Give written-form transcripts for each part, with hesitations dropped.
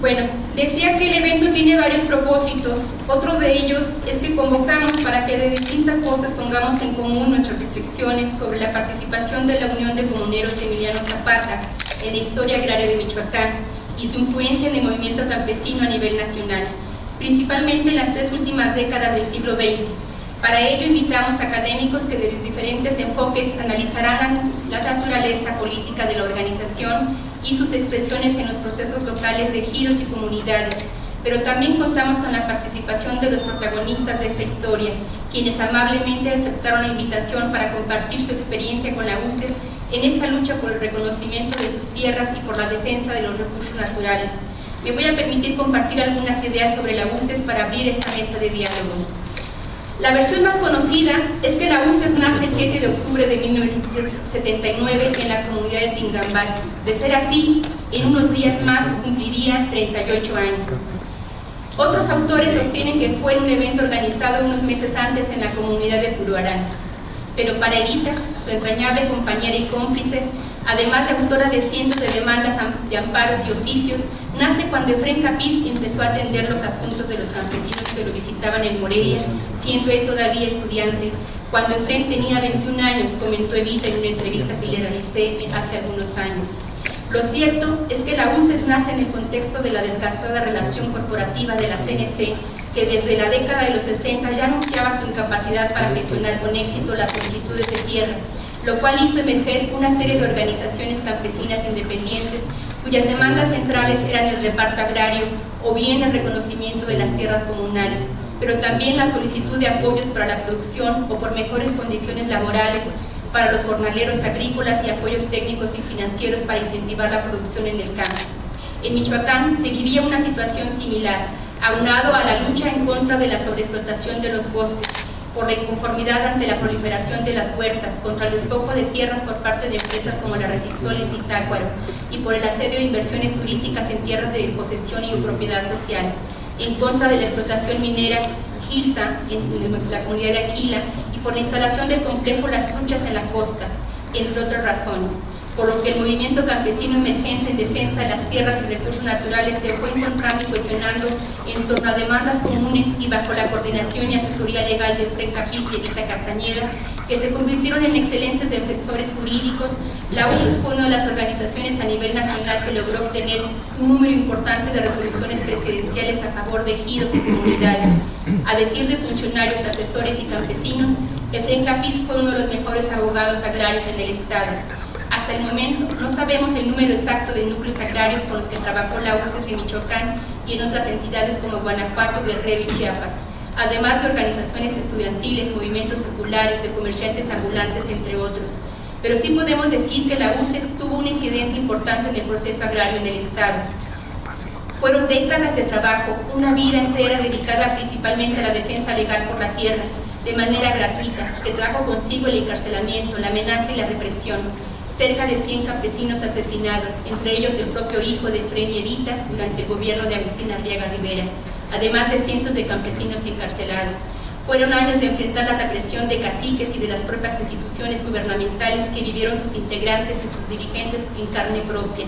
Bueno, decía que el evento tiene varios propósitos. Otro de ellos es que convocamos para que de distintas voces pongamos en común nuestras reflexiones sobre la participación de la Unión de Comuneros Emiliano Zapata en la historia agraria de Michoacán y su influencia en el movimiento campesino a nivel nacional, principalmente en las 3 últimas décadas del siglo XX. Para ello invitamos a académicos que desde diferentes enfoques analizarán la naturaleza política de la organización y sus expresiones en los procesos locales de ejidos y comunidades, pero también contamos con la participación de los protagonistas de esta historia, quienes amablemente aceptaron la invitación para compartir su experiencia con la UCES en esta lucha por el reconocimiento de sus tierras y por la defensa de los recursos naturales. Me voy a permitir compartir algunas ideas sobre la UCES para abrir esta mesa de diálogo. La versión más conocida es que la UCES nace el 7 de octubre de 1979 en la comunidad de Tingambac. De ser así, en unos días más cumpliría 38 años. Otros autores sostienen que fue un evento organizado unos meses antes en la comunidad de Puruarán. Pero para Evita, su entrañable compañera y cómplice, además de autora de cientos de demandas de amparos y oficios, nace cuando Efrén Capiz empezó a atender los asuntos de los campesinos que lo visitaban en Morelia, siendo él todavía estudiante. Cuando Efrén tenía 21 años, comentó Evita en una entrevista que le realicé hace algunos años. Lo cierto es que la UCES nace en el contexto de la desgastada relación corporativa de la CNC, que desde la década de los 60 ya anunciaba su incapacidad para gestionar con éxito las solicitudes de tierra, lo cual hizo emerger una serie de organizaciones campesinas independientes cuyas demandas centrales eran el reparto agrario o bien el reconocimiento de las tierras comunales, pero también la solicitud de apoyos para la producción o por mejores condiciones laborales para los jornaleros agrícolas y apoyos técnicos y financieros para incentivar la producción en el campo. En Michoacán se vivía una situación similar, aunado a la lucha en contra de la sobreexplotación de los bosques, por la inconformidad ante la proliferación de las huertas, contra el despojo de tierras por parte de empresas como la Resistol en Zitácuaro y por el asedio de inversiones turísticas en tierras de posesión y propiedad social, en contra de la explotación minera Gilsa en la comunidad de Aquila y por la instalación del complejo Las Truchas en la costa, entre otras razones, por lo que el movimiento campesino emergente en defensa de las tierras y recursos naturales se fue encontrando y cuestionando en torno a demandas comunes y bajo la coordinación y asesoría legal de Efrén Capiz y Evita Castañeda, que se convirtieron en excelentes defensores jurídicos. La UCES fue una de las organizaciones a nivel nacional que logró obtener un número importante de resoluciones presidenciales a favor de ejidos y comunidades. A decir de funcionarios, asesores y campesinos, Efrén Capiz fue uno de los mejores abogados agrarios en el Estado. Hasta el momento no sabemos el número exacto de núcleos agrarios con los que trabajó la UCES en Michoacán y en otras entidades como Guanajuato, Guerrero y Chiapas, además de organizaciones estudiantiles, movimientos populares, de comerciantes ambulantes, entre otros. Pero sí podemos decir que la UCES tuvo una incidencia importante en el proceso agrario en el Estado. Fueron décadas de trabajo, una vida entera dedicada principalmente a la defensa legal por la tierra, de manera gratuita, que trajo consigo el encarcelamiento, la amenaza y la represión. Cerca de 100 campesinos asesinados, entre ellos el propio hijo de Efrén y Evita durante el gobierno de Agustín Arriaga Rivera, además de cientos de campesinos encarcelados. Fueron años de enfrentar la represión de caciques y de las propias instituciones gubernamentales que vivieron sus integrantes y sus dirigentes en carne propia,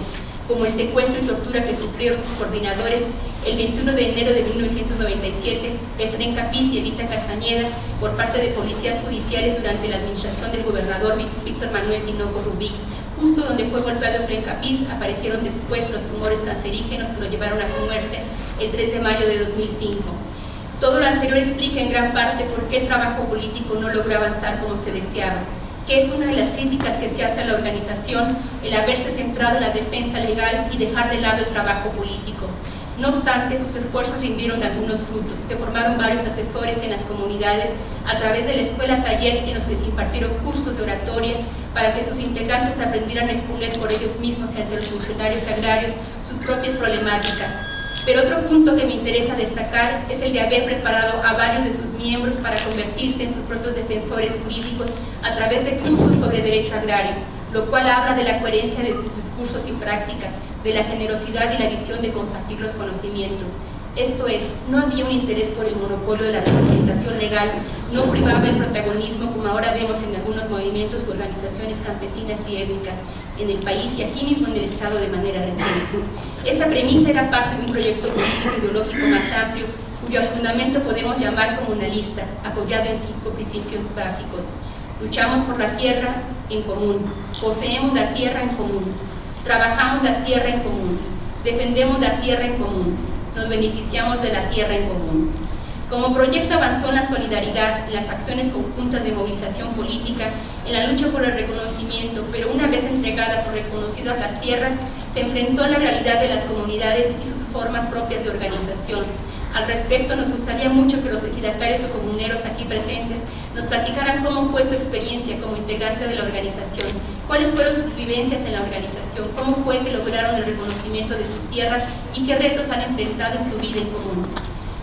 como el secuestro y tortura que sufrieron sus coordinadores el 21 de enero de 1997, Efrén Capiz y Evita Castañeda, por parte de policías judiciales durante la administración del gobernador Víctor Manuel Tinoco Rubí. Justo donde fue golpeado Efrén Capiz, aparecieron después los tumores cancerígenos que lo llevaron a su muerte el 3 de mayo de 2005. Todo lo anterior explica en gran parte por qué el trabajo político no logró avanzar como se deseaba, que es una de las críticas que se hace a la organización, el haberse centrado en la defensa legal y dejar de lado el trabajo político. No obstante, sus esfuerzos rindieron algunos frutos. Se formaron varios asesores en las comunidades a través de la escuela taller en los que se impartieron cursos de oratoria para que sus integrantes aprendieran a exponer por ellos mismos y ante los funcionarios agrarios sus propias problemáticas. Pero otro punto que me interesa destacar es el de haber preparado a varios de sus miembros para convertirse en sus propios defensores jurídicos a través de cursos sobre derecho agrario, lo cual habla de la coherencia de sus discursos y prácticas, de la generosidad y la visión de compartir los conocimientos. Esto es, no había un interés por el monopolio de la representación legal, no privaba el protagonismo como ahora vemos en algunos movimientos u organizaciones campesinas y étnicas. en el país y aquí mismo en el Estado de manera reciente. Esta premisa era parte de un proyecto político ideológico más amplio, cuyo fundamento podemos llamar comunalista, apoyado en 5 principios básicos. Luchamos por la tierra en común, poseemos la tierra en común, trabajamos la tierra en común, defendemos la tierra en común, nos beneficiamos de la tierra en común. Como proyecto avanzó en la solidaridad, en las acciones conjuntas de movilización política, en la lucha por el reconocimiento, pero una vez entregadas o reconocidas las tierras, se enfrentó a la realidad de las comunidades y sus formas propias de organización. Al respecto, nos gustaría mucho que los ejidatarios o comuneros aquí presentes nos platicaran cómo fue su experiencia como integrante de la organización, cuáles fueron sus vivencias en la organización, cómo fue que lograron el reconocimiento de sus tierras y qué retos han enfrentado en su vida en común.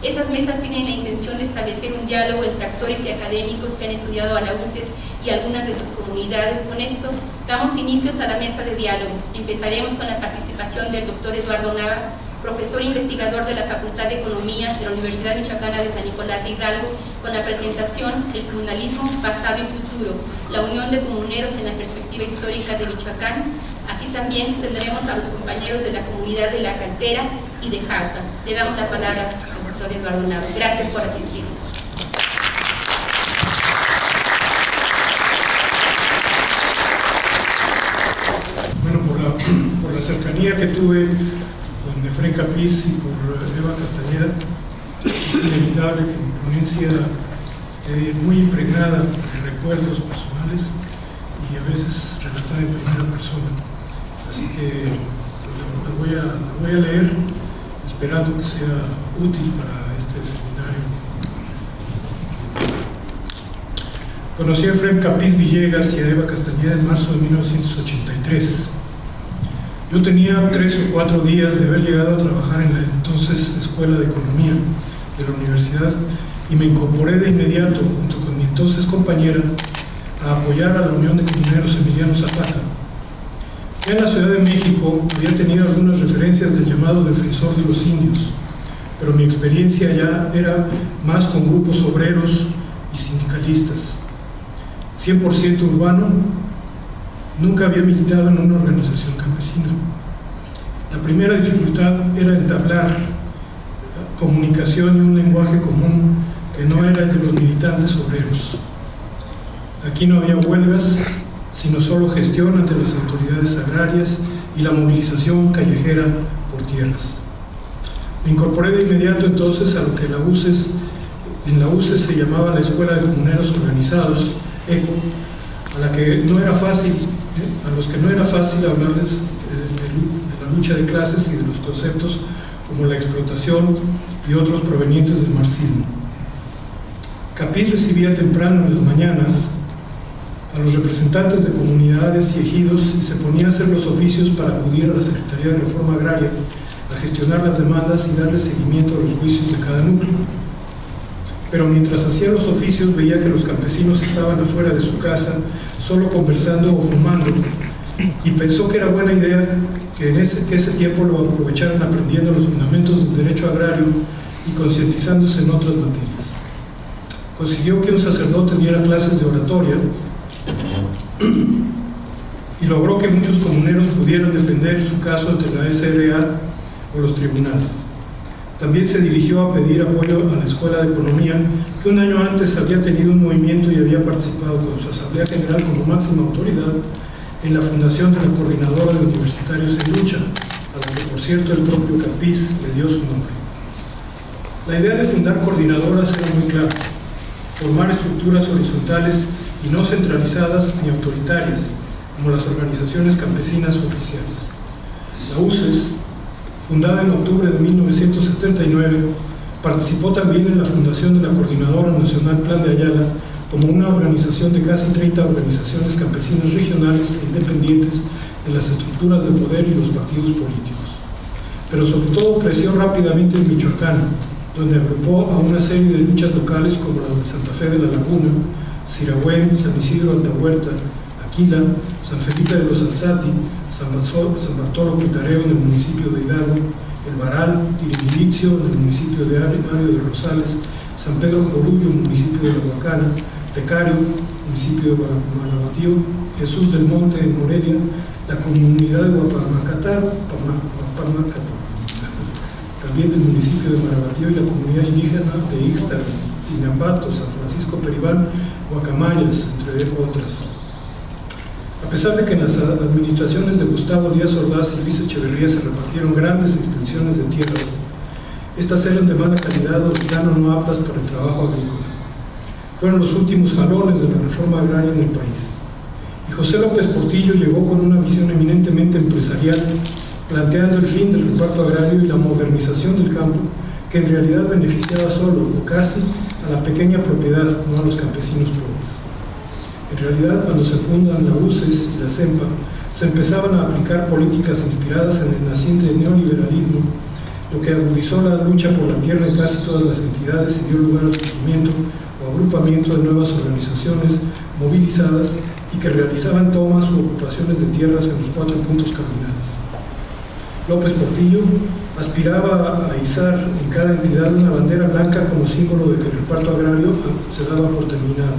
Estas mesas tienen la intención de establecer un diálogo entre actores y académicos que han estudiado a la UCES y algunas de sus comunidades. Con esto, damos inicios a la mesa de diálogo. Empezaremos con la participación del doctor Eduardo Nava, profesor investigador de la Facultad de Economía de la Universidad Michoacana de San Nicolás de Hidalgo, con la presentación El comunalismo, pasado y futuro, la unión de comuneros en la perspectiva histórica de Michoacán. Así también tendremos a los compañeros de la comunidad de La Cantera y de Jauja. Le damos la palabra al doctor Eduardo Nava. Gracias por asistir. Bueno, por la cercanía que tuve con Efrén Capiz y por Eva Castañeda, es inevitable que mi ponencia esté muy impregnada de recuerdos personales y a veces relatada en primera persona. Así que la voy a leer, esperando que sea útil para este seminario. Conocí a Efrén Capiz Villegas y a Eva Castañeda en marzo de 1983. Yo tenía 3 o 4 días de haber llegado a trabajar en la entonces Escuela de Economía de la universidad y me incorporé de inmediato, junto con mi entonces compañera, a apoyar a la Unión de Comuneros Emiliano Zapata. Ya en la Ciudad de México había tenido algunas referencias del llamado defensor de los indios, pero mi experiencia ya era más con grupos obreros y sindicalistas. 100% urbano, nunca había militado en una organización campesina. La primera dificultad era entablar comunicación y un lenguaje común que no era el de los militantes obreros. Aquí no había huelgas, sino solo gestión ante las autoridades agrarias y la movilización callejera por tierras. Me incorporé de inmediato entonces a lo que en la UCES se llamaba la Escuela de Comuneros Organizados, ECO, a los que no era fácil hablarles de la lucha de clases y de los conceptos como la explotación y otros provenientes del marxismo. Capiz recibía temprano en las mañanas a los representantes de comunidades y ejidos y se ponía a hacer los oficios para acudir a la Secretaría de Reforma Agraria a gestionar las demandas y darle seguimiento a los juicios de cada núcleo. Pero mientras hacía los oficios veía que los campesinos estaban afuera de su casa solo conversando o fumando y pensó que era buena idea que ese tiempo lo aprovecharan aprendiendo los fundamentos del derecho agrario y concientizándose en otras materias. Consiguió que un sacerdote diera clases de oratoria y logró que muchos comuneros pudieran defender su caso ante la SRA o los tribunales. También se dirigió a pedir apoyo a la Escuela de Economía, que un año antes había tenido un movimiento y había participado con su Asamblea General como máxima autoridad en la fundación de la Coordinadora de Universitarios en Lucha, a la que por cierto el propio Capiz le dio su nombre. La idea de fundar coordinadoras era muy clara: formar estructuras horizontales y no centralizadas ni autoritarias, como las organizaciones campesinas oficiales. La UCES, fundada en octubre de 1979, participó también en la fundación de la Coordinadora Nacional Plan de Ayala como una organización de casi 30 organizaciones campesinas regionales e independientes de las estructuras de poder y los partidos políticos. Pero sobre todo creció rápidamente en Michoacán, donde agrupó a una serie de luchas locales como las de Santa Fe de la Laguna, Sirahuén, San Isidro Altahuerta, Aquila, San Felipe de los Alzati, San Bartolo Pitareo en el municipio de Hidalgo, El Baral, Tirimilicio en el municipio de Ario de Rosales, San Pedro Jorullo, municipio de La Huacana, Tecario, municipio de Guanabatío, Jesús del Monte en Morelia la comunidad de Guapamacataro, también del municipio de Marabatío, y la comunidad indígena de Ixtala, Tinambato, San Francisco Peribán, Guacamayas, entre otras. A pesar de que en las administraciones de Gustavo Díaz Ordaz y Luis Echeverría se repartieron grandes extensiones de tierras, estas eran de mala calidad o de plano no aptas para el trabajo agrícola. Fueron los últimos jalones de la reforma agraria en el país. Y José López Portillo llegó con una visión eminentemente empresarial, planteando el fin del reparto agrario y la modernización del campo, que en realidad beneficiaba solo o casi a la pequeña propiedad, no a los campesinos pobres. En realidad, cuando se fundan la UCES y la CEMPA, se empezaban a aplicar políticas inspiradas en el naciente neoliberalismo, lo que agudizó la lucha por la tierra en casi todas las entidades y dio lugar al surgimiento o agrupamiento de nuevas organizaciones movilizadas y que realizaban tomas u ocupaciones de tierras en los 4 puntos cardinales. López Portillo aspiraba a izar en cada entidad una bandera blanca como símbolo de que el reparto agrario se daba por terminado.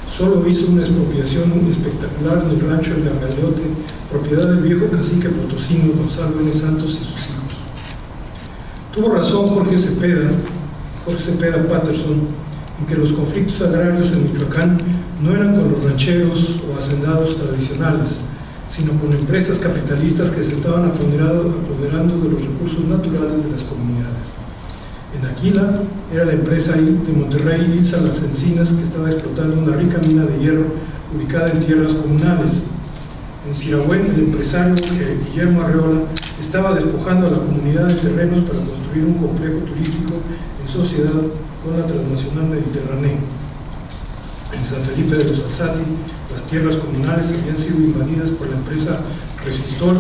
Solo hizo una expropiación espectacular en el rancho El Gargaleote, propiedad del viejo cacique potosino Gonzalo N. Santos y sus hijos. Tuvo razón Jorge Cepeda Patterson en que los conflictos agrarios en Michoacán no eran con los rancheros o hacendados tradicionales, sino con empresas capitalistas que se estaban apoderando de los recursos naturales de las comunidades. En Aquila era la empresa de Monterrey, Ilsa Las Encinas, que estaba explotando una rica mina de hierro ubicada en tierras comunales. En Sirahuén, el empresario Guillermo Arreola estaba despojando a la comunidad de terrenos para construir un complejo turístico en sociedad con la transnacional mediterránea. En San Felipe de los Alzati, las tierras comunales habían sido invadidas por la empresa Resistor,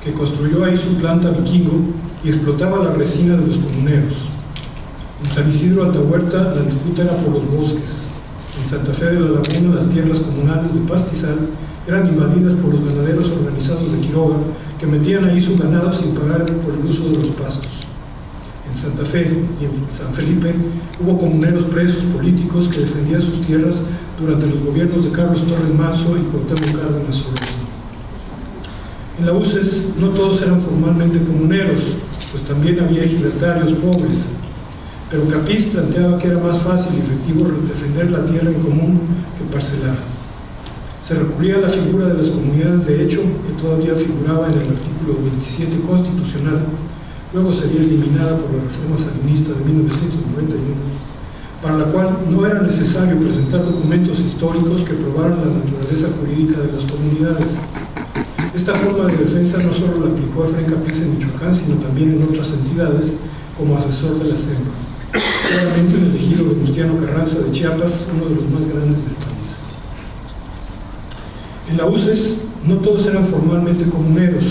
que construyó ahí su planta Vikingo y explotaba la resina de los comuneros. En San Isidro Altahuerta, la disputa era por los bosques. En Santa Fe de la Laguna, las tierras comunales de pastizal eran invadidas por los ganaderos organizados de Quiroga, que metían ahí su ganado sin pagar por el uso de los pastos. En Santa Fe y en San Felipe hubo comuneros presos políticos que defendían sus tierras durante los gobiernos de Carlos Torres Manso y Cuauhtémoc Cárdenas Orozco. En la UCES no todos eran formalmente comuneros, pues también había ejidatarios pobres, pero Capiz planteaba que era más fácil y efectivo defender la tierra en común que parcelar. Se recurría a la figura de las comunidades de hecho, que todavía figuraba en el artículo 27 constitucional, luego sería eliminada por la reforma sandinista de 1991, para la cual no era necesario presentar documentos históricos que probaran la naturaleza jurídica de las comunidades. Esta forma de defensa no solo la aplicó Efraín Capiz en Michoacán, sino también en otras entidades como asesor de la CEMPA, claramente en el ejido Venustiano Carranza de Chiapas, uno de los más grandes del país. En la UCES no todos eran formalmente comuneros.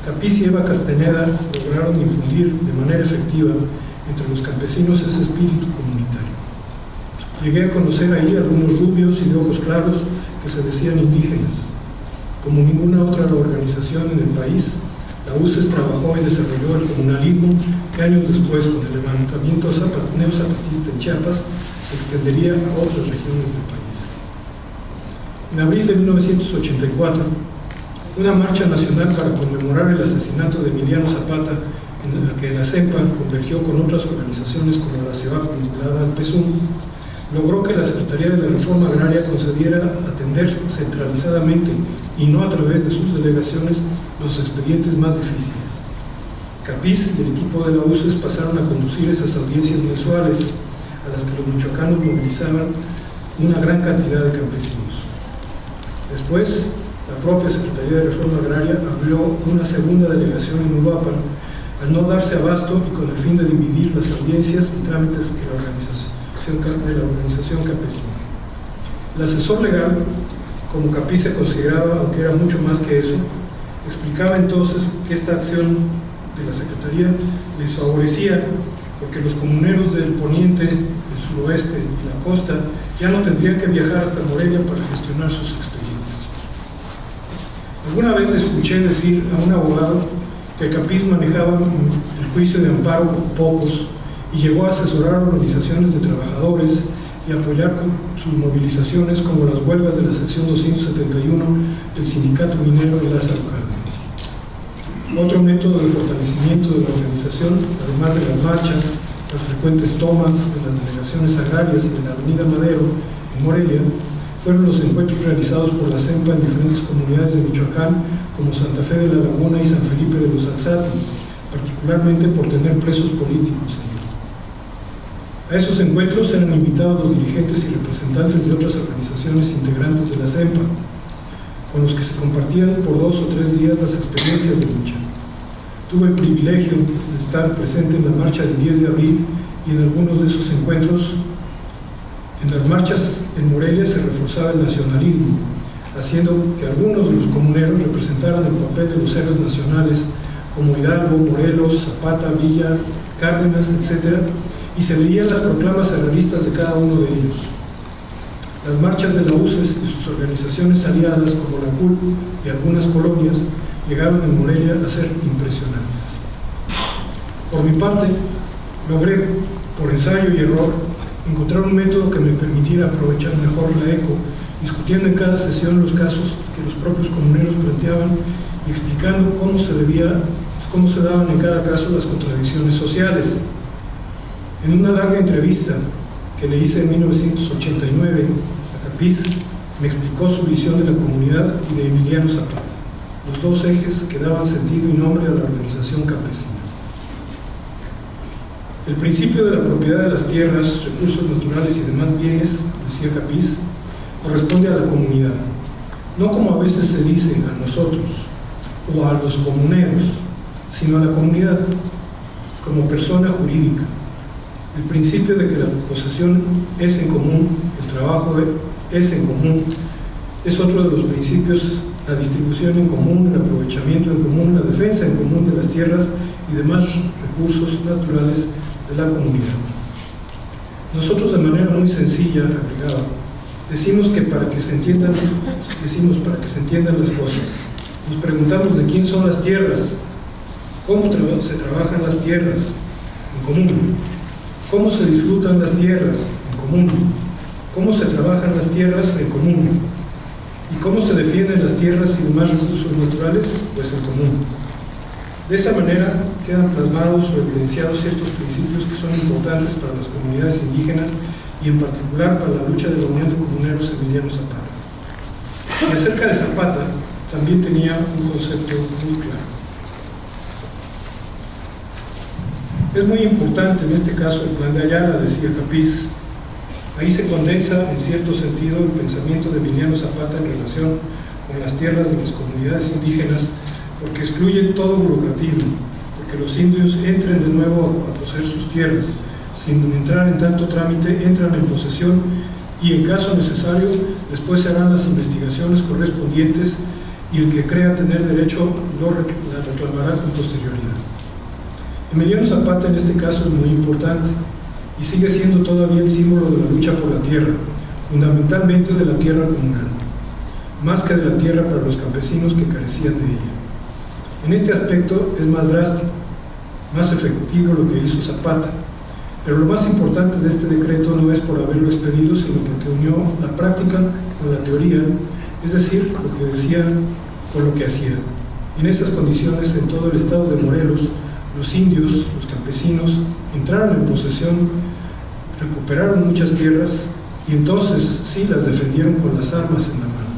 Capiz y Eva Castañeda lograron infundir de manera efectiva entre los campesinos ese espíritu comunitario. Llegué a conocer ahí algunos rubios y de ojos claros que se decían indígenas. Como ninguna otra organización en el país, la UCES trabajó y desarrolló el comunalismo que años después, con el levantamiento neozapatista en Chiapas, se extendería a otras regiones del país. En abril de 1984, una marcha nacional para conmemorar el asesinato de Emiliano Zapata, en la que la CEMPA convergió con otras organizaciones como la CIOAP vinculada al PSUM, logró que la Secretaría de la Reforma Agraria concediera atender centralizadamente y no a través de sus delegaciones los expedientes más difíciles. Capiz y el equipo de la UCES pasaron a conducir esas audiencias mensuales a las que los michoacanos movilizaban una gran cantidad de campesinos. Después, la propia Secretaría de Reforma Agraria abrió una segunda delegación en Uruapan, al no darse abasto y con el fin de dividir las audiencias y trámites de la organización campesina. El asesor legal, como Capiz se consideraba, aunque era mucho más que eso, explicaba entonces que esta acción de la Secretaría les favorecía porque los comuneros del poniente, el suroeste y la costa ya no tendrían que viajar hasta Morelia para gestionar sus expedientes. Alguna vez le escuché decir a un abogado que Capiz manejaba el juicio de amparo por pocos y llegó a asesorar organizaciones de trabajadores y apoyar sus movilizaciones como las huelgas de la sección 271 del Sindicato Minero de Lázaro Cárdenas. Otro método de fortalecimiento de la organización, además de las marchas, las frecuentes tomas de las delegaciones agrarias y de la Avenida Madero en Morelia, fueron los encuentros realizados por la CEMPA en diferentes comunidades de Michoacán, como Santa Fe de la Laguna y San Felipe de los Atzati, particularmente por tener presos políticos allí. A esos encuentros eran invitados los dirigentes y representantes de otras organizaciones integrantes de la CEMPA, con los que se compartían por 2 o 3 días las experiencias de lucha. Tuve el privilegio de estar presente en la marcha del 10 de abril y en algunos de esos encuentros. En las marchas en Morelia se reforzaba el nacionalismo, haciendo que algunos de los comuneros representaran el papel de los héroes nacionales como Hidalgo, Morelos, Zapata, Villa, Cárdenas, etc., y se leían las proclamas agrariistas de cada uno de ellos. Las marchas de la UCES y sus organizaciones aliadas, como la CUL y algunas colonias, llegaron en Morelia a ser impresionantes. Por mi parte, logré, por ensayo y error, encontrar un método que me permitiera aprovechar mejor la ECO, discutiendo en cada sesión los casos que los propios comuneros planteaban y explicando cómo se daban en cada caso las contradicciones sociales. En una larga entrevista que le hice en 1989 a Capiz, me explicó su visión de la comunidad y de Emiliano Zapata, los dos ejes que daban sentido y nombre a la organización campesina. El principio de la propiedad de las tierras, recursos naturales y demás bienes, decía Capiz, corresponde a la comunidad, no como a veces se dice a nosotros o a los comuneros, sino a la comunidad como persona jurídica. El principio de que la posesión es en común, el trabajo es en común, es otro de los principios, la distribución en común, el aprovechamiento en común, la defensa en común de las tierras y demás recursos naturales de la comunidad. Nosotros, de manera muy sencilla, agregaba, decimos para que se entiendan las cosas. Nos preguntamos de quién son las tierras, cómo se trabajan las tierras en común, cómo se disfrutan las tierras en común, cómo se trabajan las tierras en común y cómo se defienden las tierras y demás recursos naturales, pues en común. De esa manera quedan plasmados o evidenciados ciertos principios que son importantes para las comunidades indígenas y en particular para la lucha de la Unión de Comuneros Emiliano Zapata. Y acerca de Zapata también tenía un concepto muy claro. Es muy importante en este caso el Plan de Ayala, decía Capiz. Ahí se condensa en cierto sentido el pensamiento de Emiliano Zapata en relación con las tierras de las comunidades indígenas, porque excluye todo burocratismo, porque los indios entren de nuevo a poseer sus tierras, sin entrar en tanto trámite, entran en posesión y en caso necesario después se harán las investigaciones correspondientes y el que crea tener derecho la reclamará con posterioridad. Emiliano Zapata en este caso es muy importante y sigue siendo todavía el símbolo de la lucha por la tierra, fundamentalmente de la tierra comunal, más que de la tierra para los campesinos que carecían de ella. En este aspecto es más drástico, más efectivo lo que hizo Zapata, pero lo más importante de este decreto no es por haberlo expedido, sino porque unió la práctica con la teoría, es decir, lo que decía con lo que hacía. En esas condiciones, en todo el estado de Morelos, los indios, los campesinos, entraron en posesión, recuperaron muchas tierras y entonces sí las defendieron con las armas en la mano.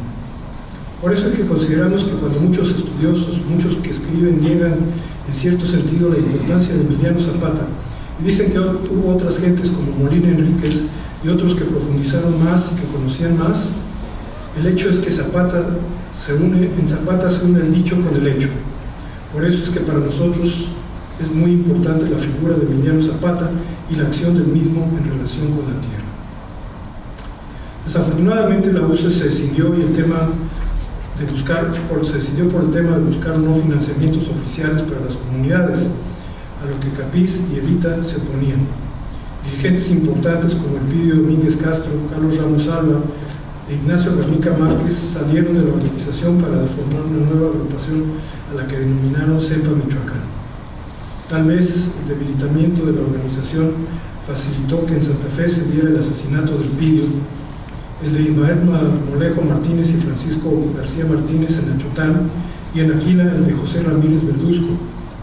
Por eso es que consideramos que cuando muchos estudiosos, muchos que escriben, niegan en cierto sentido la importancia de Emiliano Zapata y dicen que hubo otras gentes como Molina Enríquez y otros que profundizaron más y que conocían más, el hecho es que en Zapata se une el dicho con el hecho. Por eso es que para nosotros es muy importante la figura de Emiliano Zapata y la acción del mismo en relación con la tierra. Desafortunadamente la UCE se decidió por el tema de buscar no financiamientos oficiales para las comunidades, a lo que Capiz y Evita se oponían. Dirigentes importantes como Elpidio Domínguez Castro, Carlos Ramos Alba e Ignacio Garnica Márquez salieron de la organización para formar una nueva agrupación a la que denominaron CEMPA Michoacán. Tal vez el debilitamiento de la organización facilitó que en Santa Fe se diera el asesinato del Pidio, el de Ismael Molejo Martínez y Francisco García Martínez en Achotán, y en Aquila el de José Ramírez Verduzco,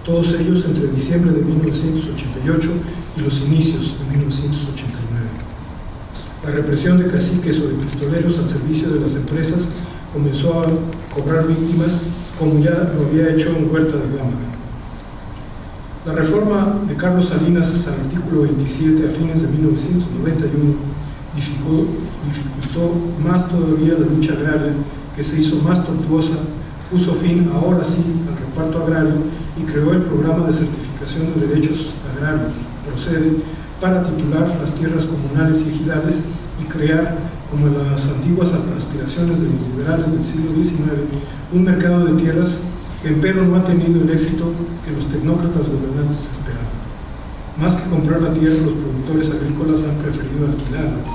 todos ellos entre diciembre de 1988 y los inicios de 1989. La represión de caciques o de pistoleros al servicio de las empresas comenzó a cobrar víctimas, como ya lo había hecho en Huerta de Gámara. La reforma de Carlos Salinas al artículo 27 a fines de 1991 dificultó más todavía la lucha agraria, que se hizo más tortuosa, puso fin ahora sí al reparto agrario y creó el programa de certificación de derechos agrarios, PROCEDE, para titular las tierras comunales y ejidales y crear, como en las antiguas aspiraciones de los liberales del siglo XIX, un mercado de tierras que empero no ha tenido el éxito que los tecnócratas gobernantes esperaban. Más que comprar la tierra, los productores agrícolas han preferido alquilarlas.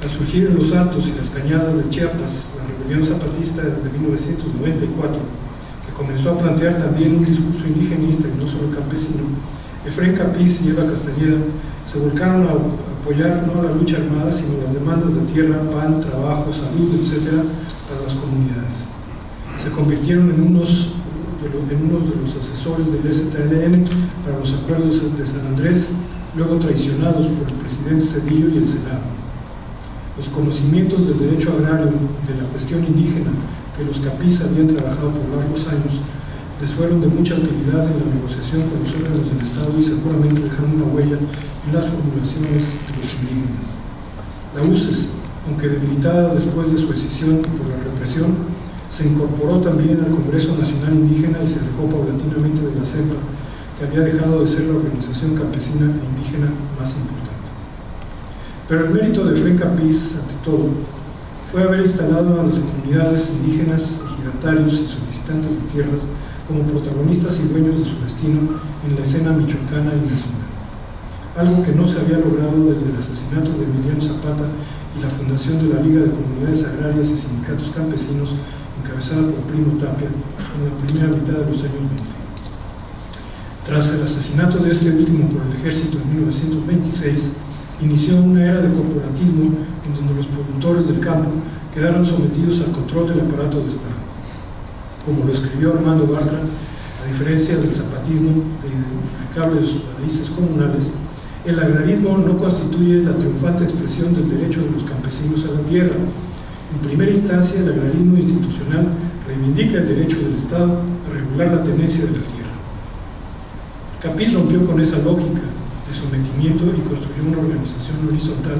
Al surgir en los Altos y las Cañadas de Chiapas la rebelión zapatista de 1994, que comenzó a plantear también un discurso indigenista y no solo campesino, Efrén Capiz y Eva Castañeda se volcaron a apoyar no a la lucha armada, sino las demandas de tierra, pan, trabajo, salud, etc. para las comunidades. Se convirtieron en unos de los asesores del STLN para los acuerdos de San Andrés, luego traicionados por el presidente Zedillo y el Senado. Los conocimientos del derecho agrario y de la cuestión indígena que los Capiz habían trabajado por largos años les fueron de mucha utilidad en la negociación con los órganos del Estado y seguramente dejaron una huella en las formulaciones de los indígenas. La UCES, aunque debilitada después de su escisión por la represión, se incorporó también al Congreso Nacional Indígena y se alejó paulatinamente de la CEPA, que había dejado de ser la organización campesina e indígena más importante. Pero el mérito de Efrén Capiz, ante todo, fue haber instalado a las comunidades indígenas, ejidatarios y solicitantes de tierras como protagonistas y dueños de su destino en la escena michoacana y nacional. Algo que no se había logrado desde el asesinato de Emiliano Zapata y la fundación de la Liga de Comunidades Agrarias y Sindicatos Campesinos, encabezada por Primo Tapia, en la primera mitad de los años 20. Tras el asesinato de este último por el ejército en 1926, inició una era de corporatismo en donde los productores del campo quedaron sometidos al control del aparato de Estado. Como lo escribió Armando Bartra, a diferencia del zapatismo de identificables raíces comunales, el agrarismo no constituye la triunfante expresión del derecho de los campesinos a la tierra. En primera instancia, el agrarismo institucional reivindica el derecho del Estado a regular la tenencia de la tierra. Capiz rompió con esa lógica de sometimiento y construyó una organización horizontal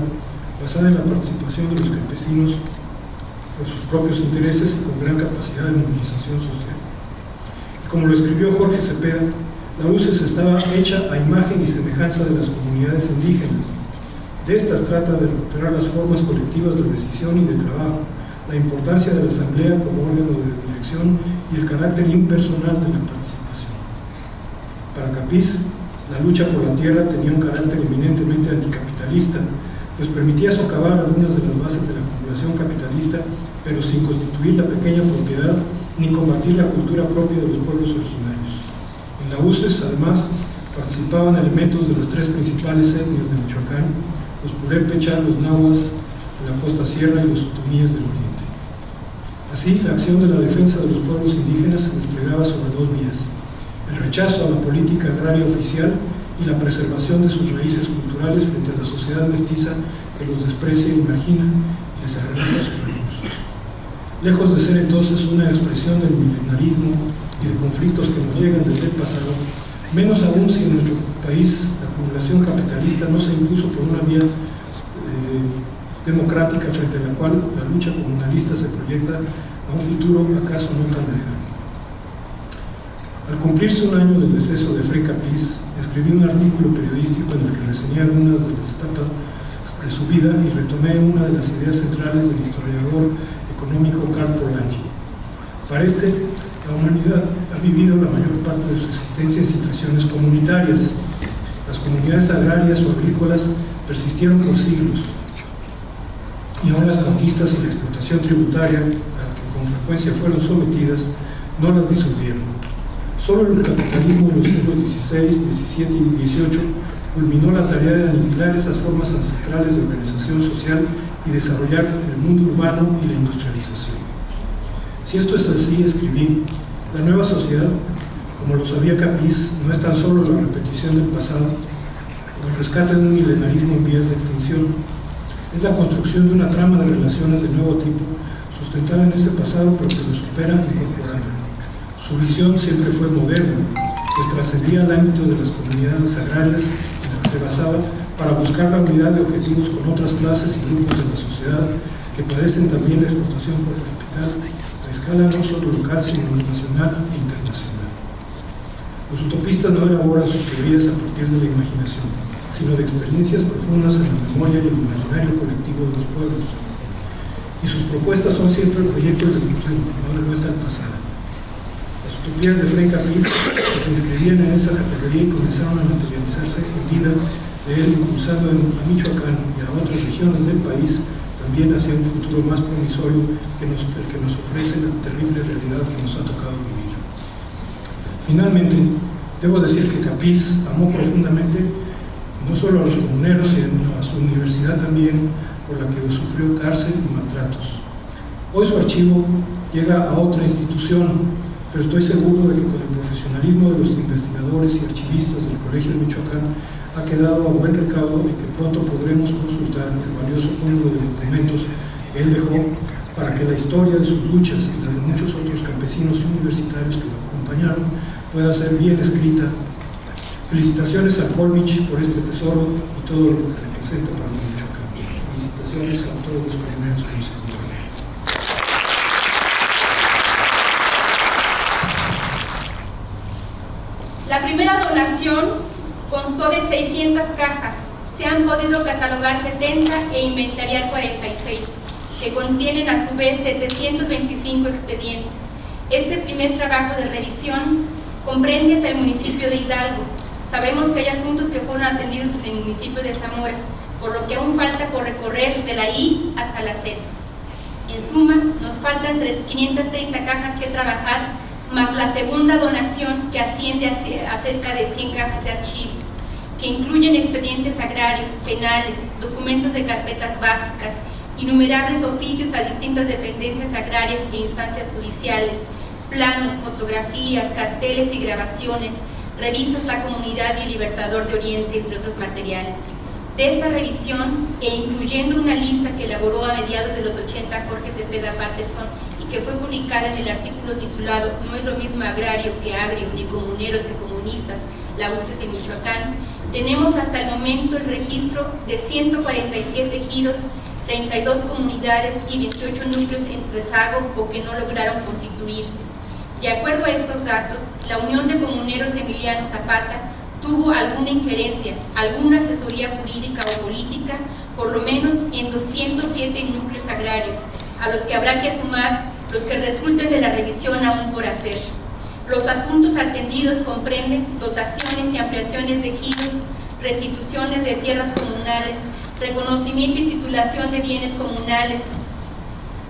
basada en la participación de los campesinos por sus propios intereses y con gran capacidad de movilización social. Y como lo escribió Jorge Cepeda, la UCES estaba hecha a imagen y semejanza de las comunidades indígenas. De estas trata de recuperar las formas colectivas de decisión y de trabajo, la importancia de la asamblea como órgano de dirección y el carácter impersonal de la participación. Para Capiz, la lucha por la tierra tenía un carácter eminentemente anticapitalista, pues permitía socavar algunas de las bases de la acumulación capitalista, pero sin constituir la pequeña propiedad ni combatir la cultura propia de los pueblos originarios. En la UCES, además, participaban elementos de las tres principales etnias de Michoacán, los purépechas, los nahuas de la costa sierra y los otomíes del oriente. Así, la acción de la defensa de los pueblos indígenas se desplegaba sobre dos vías: el rechazo a la política agraria oficial y la preservación de sus raíces culturales frente a la sociedad mestiza que los desprecia y margina y les arrebata sus recursos. Lejos de ser entonces una expresión del milenarismo y de conflictos que nos llegan desde el pasado, menos aún si en nuestro país la acumulación capitalista no se impuso por una vía democrática frente a la cual la lucha comunalista se proyecta a un futuro acaso no tan lejano. Al cumplirse un año del deceso de Efrén Capiz, escribí un artículo periodístico en el que reseñé algunas de las etapas de su vida y retomé una de las ideas centrales del historiador económico Karl Polanyi. Para la humanidad ha vivido la mayor parte de su existencia en situaciones comunitarias. Las comunidades agrarias o agrícolas persistieron por siglos, y aún las conquistas y la explotación tributaria a que con frecuencia fueron sometidas no las disolvieron. Solo el capitalismo en los siglos XVI, XVII y XVIII culminó la tarea de aniquilar estas formas ancestrales de organización social y desarrollar el mundo urbano y la industrialización. Si esto es así, escribí, la nueva sociedad, como lo sabía Capiz, no es tan solo la repetición del pasado o el rescate de un milenarismo en vías de extinción, es la construcción de una trama de relaciones de nuevo tipo, sustentada en ese pasado pero que lo supera incorporándolo. Su visión siempre fue moderna, que trascendía el ámbito de las comunidades agrarias en la que se basaba para buscar la unidad de objetivos con otras clases y grupos de la sociedad que padecen también la explotación por el capital a escala no solo local sino nacional e internacional. Los utopistas no elaboran sus teorías a partir de la imaginación, sino de experiencias profundas en la memoria y el imaginario colectivo de los pueblos. Y sus propuestas son siempre proyectos de futuro, no de vuelta al pasado. Las utopías de Fray Capiz, que se inscribían en esa categoría y comenzaron a materializarse en vida de él, impulsando a Michoacán y a otras regiones del país también hacia un futuro más promisorio que el que nos ofrece la terrible realidad que nos ha tocado vivir. Finalmente, debo decir que Capiz amó profundamente no solo a los comuneros, sino a su universidad también, por la que sufrió cárcel y maltratos. Hoy su archivo llega a otra institución, pero estoy seguro de que con el profesionalismo de los investigadores y archivistas del Colegio de Michoacán ha quedado a buen recaudo y que pronto podremos consultar el valioso cúmulo de documentos que él dejó para que la historia de sus luchas y las de muchos otros campesinos y universitarios que lo acompañaron pueda ser bien escrita. Felicitaciones a Colmich por este tesoro y todo lo que representa para Michoacán. Felicitaciones a todos los colimeros que nos acompañan. La primera donación constó de 600 cajas. Se han podido catalogar 70 e inventariar 46, que contienen a su vez 725 expedientes. Este primer trabajo de revisión comprende hasta el municipio de Hidalgo. Sabemos que hay asuntos que fueron atendidos en el municipio de Zamora, por lo que aún falta por recorrer de la I hasta la Z. En suma, nos faltan 530 cajas que trabajar, más la segunda donación que asciende a cerca de 100 cajas de archivo, que incluyen expedientes agrarios, penales, documentos de carpetas básicas, innumerables oficios a distintas dependencias agrarias e instancias judiciales, planos, fotografías, carteles y grabaciones, revistas La Comunidad y el Libertador de Oriente, entre otros materiales. De esta revisión, e incluyendo una lista que elaboró a mediados de los 80 Jorge Cepeda Patterson y que fue publicada en el artículo titulado "No es lo mismo agrario que agrio, ni comuneros que comunistas, la UCES en Michoacán", tenemos hasta el momento el registro de 147 ejidos, 32 comunidades y 28 núcleos en rezago o que no lograron constituirse. De acuerdo a estos datos, la Unión de Comuneros Emiliano Zapata tuvo alguna injerencia, alguna asesoría jurídica o política, por lo menos en 207 núcleos agrarios, a los que habrá que sumar los que resulten de la revisión aún por hacer. Los asuntos atendidos comprenden dotaciones y ampliaciones de ejidos, restituciones de tierras comunales, reconocimiento y titulación de bienes comunales,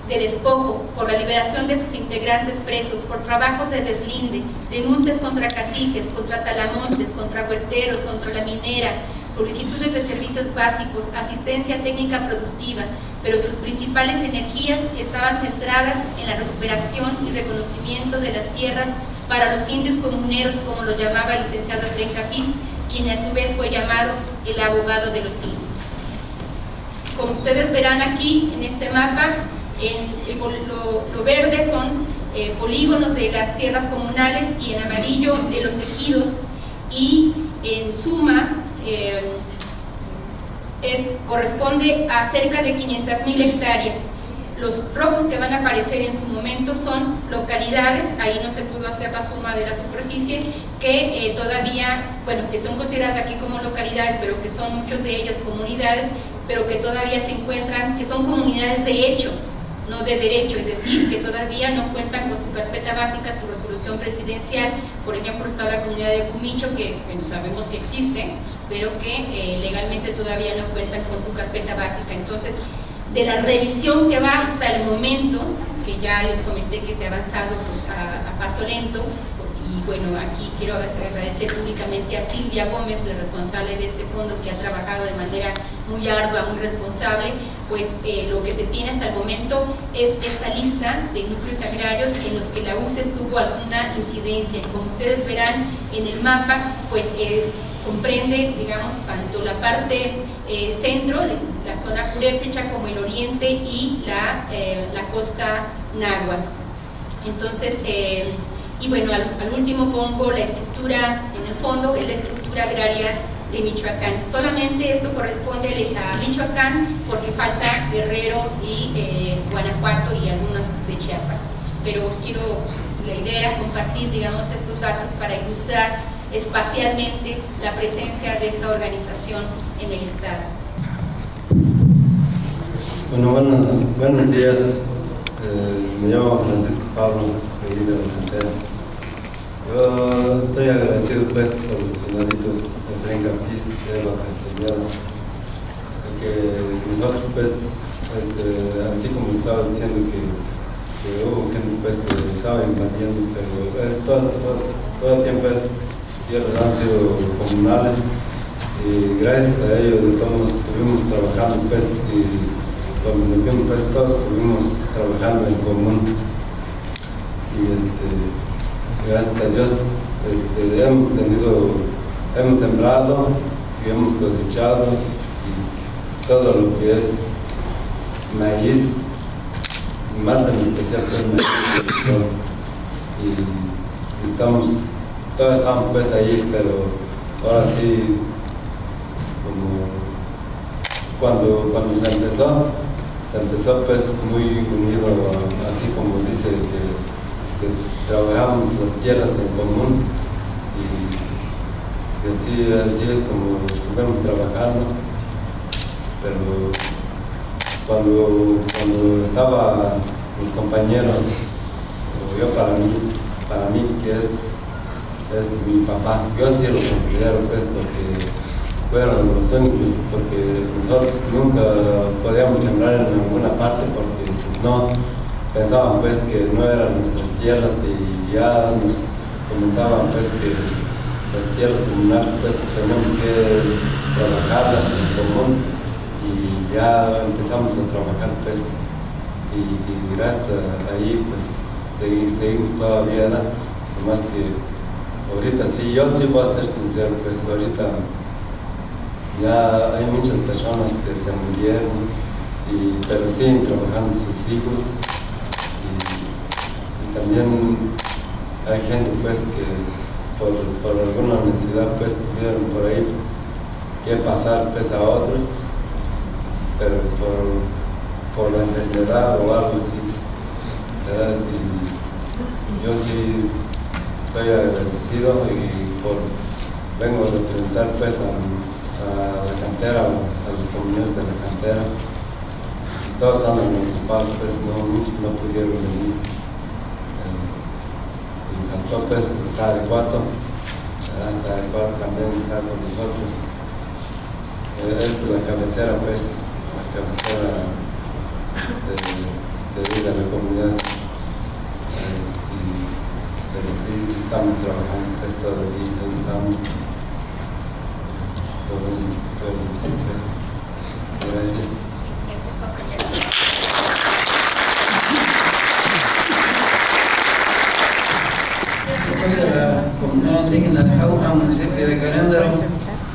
de despojo, por la liberación de sus integrantes presos, por trabajos de deslinde, denuncias contra caciques, contra talamontes, contra huerteros, contra la minera, solicitudes de servicios básicos, asistencia técnica productiva, pero sus principales energías estaban centradas en la recuperación y reconocimiento de las tierras para los indios comuneros, como lo llamaba el licenciado Efraín Capiz, quien a su vez fue llamado el abogado de los indios. Como ustedes verán aquí en este mapa, lo verde son polígonos de las tierras comunales y en amarillo de los ejidos, y en suma corresponde a cerca de 500,000 hectáreas. Los rojos que van a aparecer en su momento son localidades, ahí no se pudo hacer la suma de la superficie, que todavía, bueno, que son consideradas aquí como localidades, pero que son muchos de ellas comunidades, pero que todavía se encuentran, que son comunidades de hecho, no de derecho, es decir, que todavía no cuentan con su carpeta básica, su resolución presidencial. Por ejemplo, está la comunidad de Cumicho, que bueno, sabemos que existe, pero que legalmente todavía no cuentan con su carpeta básica. Entonces, de la revisión que va hasta el momento, que ya les comenté que se ha avanzado pues, a paso lento, y bueno, aquí quiero agradecer públicamente a Silvia Gómez, la responsable de este fondo, que ha trabajado de manera muy ardua, muy responsable. Pues lo que se tiene hasta el momento es esta lista de núcleos agrarios en los que la UCES tuvo alguna incidencia. Y como ustedes verán en el mapa, pues comprende, digamos, tanto la parte centro de la zona purépecha como el oriente y la costa náhuatl. Entonces, y bueno, al último pongo la estructura, en el fondo, es la estructura agraria de Michoacán. Solamente esto corresponde a Michoacán porque falta Guerrero y Guanajuato y algunas de Chiapas. Pero la idea era compartir, digamos, estos datos para ilustrar espacialmente la presencia de esta organización en el Estado. Bueno, buenos días. Me llamo Francisco Pablo, de la Cantera. Yo estoy agradecido pues por los señoritos de Efraín Capiz, de Eva Castañeda, porque nosotros pues, así como estaba diciendo que hubo gente pues que estaba invadiendo, pero todo el tiempo tierras han sido comunales, y gracias a ello todos estuvimos trabajando pues, y cuando metimos pues todos estuvimos trabajando en común, y gracias a Dios hemos sembrado y hemos cosechado, y todo lo que es maíz, más en especial pues maíz, y todos estamos pues ahí, pero ahora sí, como cuando se empezó pues muy unido, así como dice que trabajamos las tierras en común, y así es como estuvimos trabajando. Pero cuando estaban mis compañeros, yo para mí que es mi papá, yo sí lo considero pues, porque fueron los únicos, porque nosotros nunca podíamos sembrar en ninguna parte porque pues, no pensaban pues que no eran nuestras tierras, y ya nos comentaban pues que las tierras comunales pues tenemos que trabajarlas en común, y ya empezamos a trabajar pues, y gracias a ahí pues seguimos todavía, ¿no? Más que ahorita sí, yo sí voy a ser sincero, pues ahorita ya hay muchas personas que se murieron, pero siguen trabajando sus hijos, y también hay gente pues que por alguna necesidad pues tuvieron por ahí que pasar pues a otros, pero por la enfermedad o algo así, ¿verdad? Y yo sí estoy agradecido, y vengo a representar pues a la cantera, a los compañeros de la cantera. Todos andan ocupados, pues muchos no pudieron venir. Y faltó pues Tarecuato también está con nosotros. Es la cabecera pues, la cabecera de vida de la comunidad. Pero sí estamos trabajando pues todo el día, estamos. Gracias. Yo soy de la comunidad indígena de Jauja, municipio de Carándaro.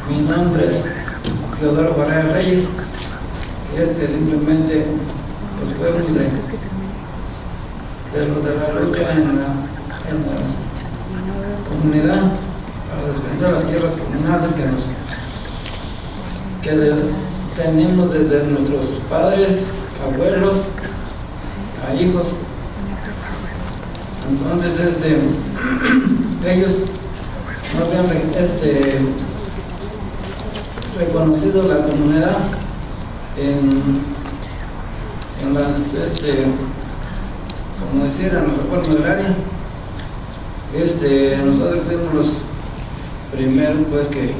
Mi nombre es Teodoro Barrera Reyes, que simplemente pues fuimos de los de la lucha en la comunidad para defender las tierras comunales que tenemos desde nuestros padres, abuelos, a hijos. Entonces ellos no habían reconocido la comunidad en las como decir, en la reforma agraria. Nosotros fuimos los primeros pues que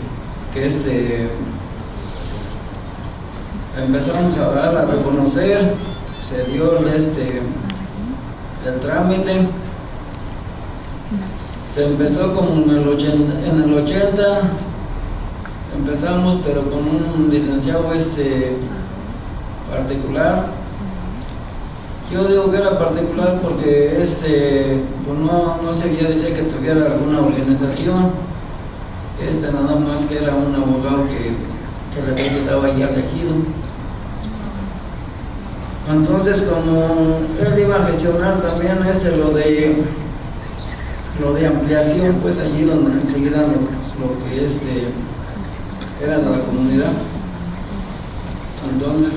empezamos a reconocer, se dio el trámite, Se empezó como en el 80 empezamos, pero con un licenciado particular. Yo digo que era particular porque pues no seguía decir que tuviera alguna organización. Nada más que era un abogado que le había quedado ahí elegido. Entonces, como él iba a gestionar también lo de ampliación, pues allí donde enseguida lo que era de la comunidad. Entonces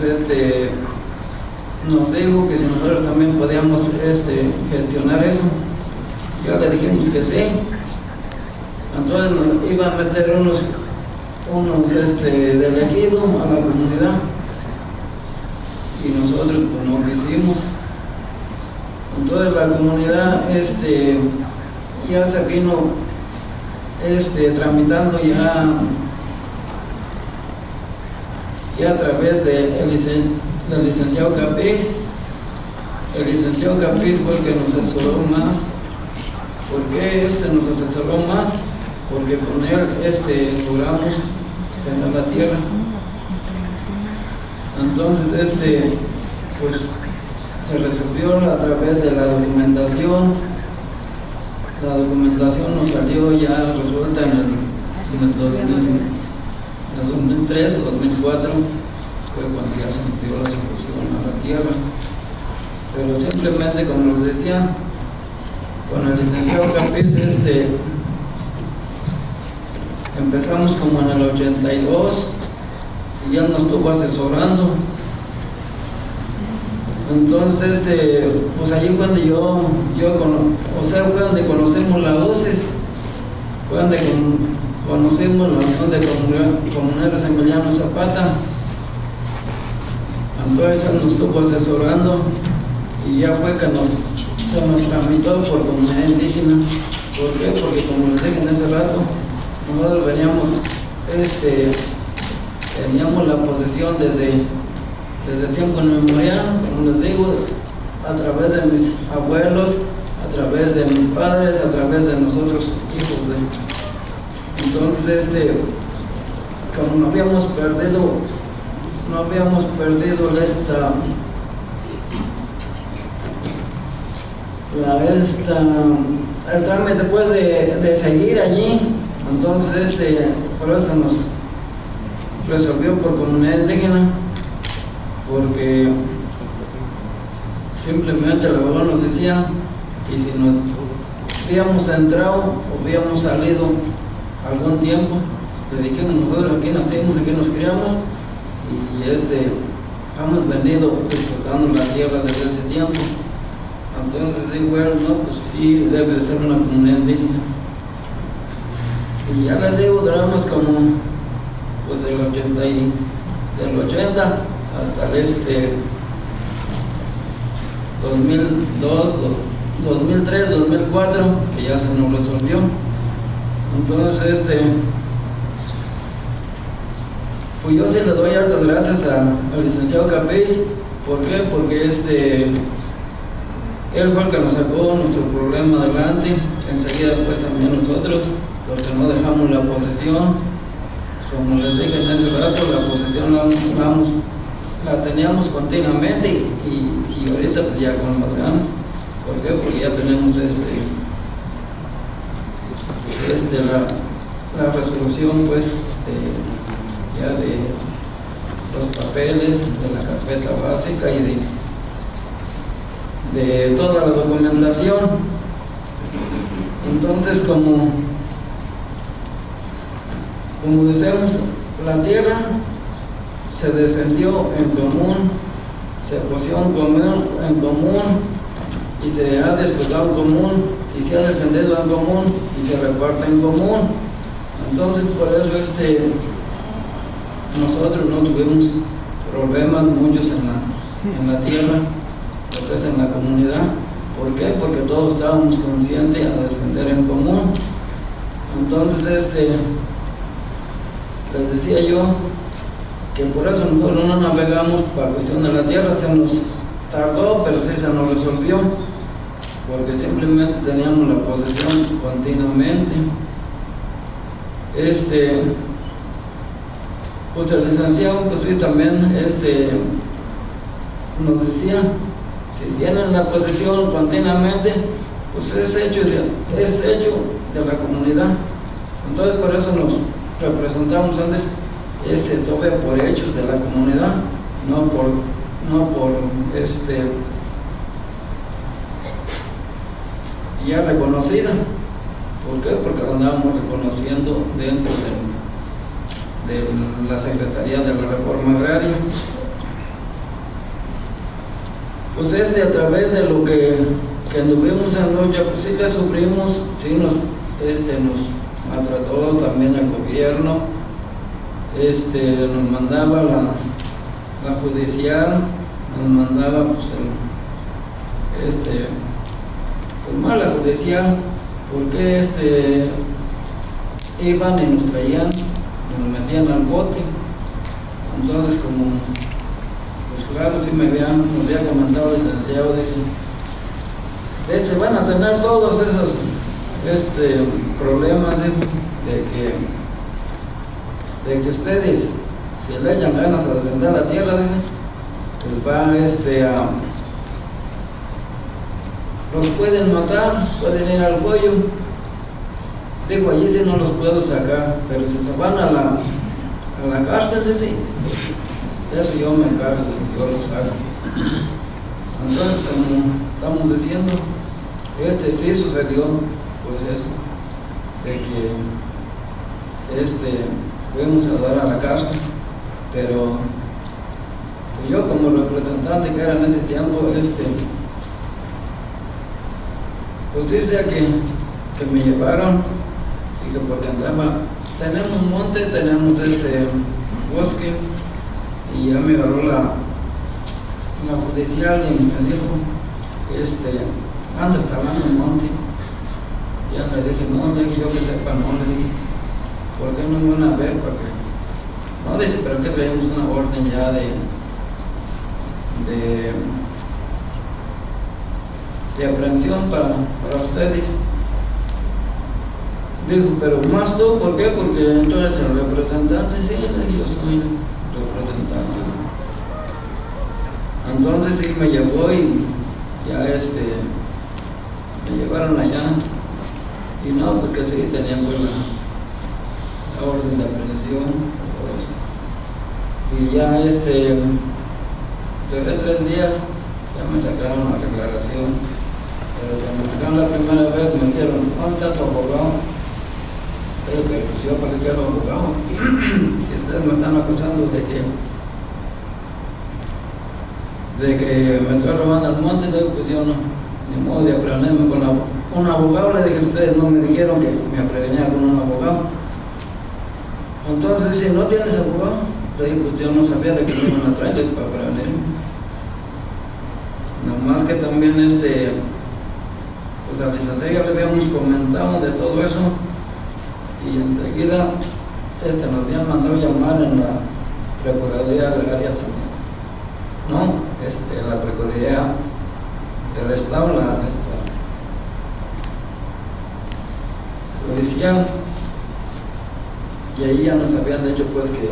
nos dijo que si nosotros también podíamos gestionar eso. Ya le dijimos que sí. Entonces nos iban a meter unos del ejido a la comunidad y nosotros pues no quisimos. Entonces la comunidad ya se vino tramitando ya a través del licenciado Capiz. El licenciado Capiz fue el que nos asesoró más. ¿Por qué nos asesoró más? Porque con él logramos tener la tierra. Entonces pues se resolvió a través de la documentación. La documentación nos salió ya resuelta en el 2003 o 2004, fue cuando ya se nos dio la solución a la tierra. Pero simplemente, como les decía, con el licenciado Capiz empezamos como en el 82 y ya nos estuvo asesorando. Entonces pues allí cuando fue donde conocimos la UCES, fue donde conocimos la Unión de Comuneros Emiliano Zapata. Entonces él nos estuvo asesorando y ya fue que se nos tramitó por comunidad indígena. ¿Por qué? Porque como les dije en ese rato, nosotros teníamos la posesión desde tiempo inmemorial, como les digo, a través de mis abuelos, a través de mis padres, a través de nosotros hijos de. Entonces, como no habíamos perdido el trámite después de seguir allí, entonces por eso nos resolvió por comunidad indígena, porque simplemente el abogado nos decía que si nos habíamos entrado o habíamos salido algún tiempo, le dijimos nosotros aquí nacimos, aquí nos criamos y hemos venido explotando la tierra desde ese tiempo. Entonces digo, bueno, no, pues sí debe de ser una comunidad indígena. Y ya les digo, duramos como pues del 80 hasta el 2002, 2003, 2004, que ya se nos resolvió. Entonces pues yo sí le doy hartas gracias al licenciado Capiz. ¿Por qué? Porque él fue el que nos sacó nuestro problema adelante. Enseguida pues también nosotros, porque no dejamos la posesión. Como les dije en ese rato, la posesión la teníamos continuamente y ahorita pues ya con más ganas. ¿Por qué? Porque ya tenemos la resolución pues ya de los papeles, de la carpeta básica y de toda la documentación. Entonces, como decimos, la tierra se defendió en común, se puso en común y se ha disputado en común y se ha defendido en común y se reparte en común. Entonces, por eso nosotros no tuvimos problemas muchos en la tierra, lo en la comunidad. ¿Por qué? Porque todos estábamos conscientes a defender en común. Entonces, les decía yo que por eso nosotros no navegamos para cuestión de la tierra, se nos tardó, pero sí se nos resolvió. porque simplemente teníamos la posesión continuamente. Pues el licenciado, pues sí, también nos decía, si tienen la posesión continuamente, pues es hecho de la comunidad. Entonces por eso nos representamos antes todavía por hechos de la comunidad, no por ya reconocida. ¿Por qué? Porque la andábamos reconociendo dentro de la Secretaría de la Reforma Agraria. Pues a través de lo que anduvimos en lucha, pues sí le sufrimos, sí nos maltrató también el gobierno, nos mandaba la judicial, nos mandaba pues mal la judicial, porque iban y nos traían y nos metían al bote. Entonces, como pues claro, sí me había comentado el licenciado, dice, van a tener todos esos problemas de que ustedes, si le echan ganas a defender la tierra, dice, pues van los pueden matar, pueden ir al cuello. Digo, allí sí no los puedo sacar, pero si se van a la cárcel, dice, eso yo me encargo, yo lo saco. Entonces, como estamos diciendo, sí sucedió, pues eso, de que fuimos a dar a la cárcel, pero yo como representante que era en ese tiempo, pues dice que me llevaron y que porque andaba, tenemos monte, tenemos bosque, y ya me agarró la judicial y me dijo, anda hasta hablando en monte. Ya le dije, no, le dije yo que sepa, no, le dije, ¿por qué no van a ver? Porque no, dice, pero que traemos una orden ya de aprehensión para ustedes. Dijo, pero más tú, ¿por qué? Porque tú eres el representante. Sí, le dije, yo soy el representante. Entonces sí me llevó y ya me llevaron allá. Y no, pues que sí, tenían pues la orden de aprehensión, todo eso. Y ya duré 3 días, ya me sacaron la declaración. Pero cuando me sacaron la primera vez me dijeron, ¿dónde está tu abogado? Pero pues yo para qué quiero abogado. Si ustedes me están acusando de que me estoy robando el monte, pues yo no, ni modo de aprenderme con un abogado. Le dije, ustedes no me dijeron que me apreveniera con un abogado. Entonces, si no tienes abogado, le dije, pues yo no sabía de que me iban a traer para prevenirme. Nomás que también pues a la licenciada ya le habíamos comentado de todo eso, y enseguida nos habían mandado llamar en la Procuraduría Agraria también, ¿no? La Procuraduría del Estado, judicial, y ahí ya nos habían dicho pues que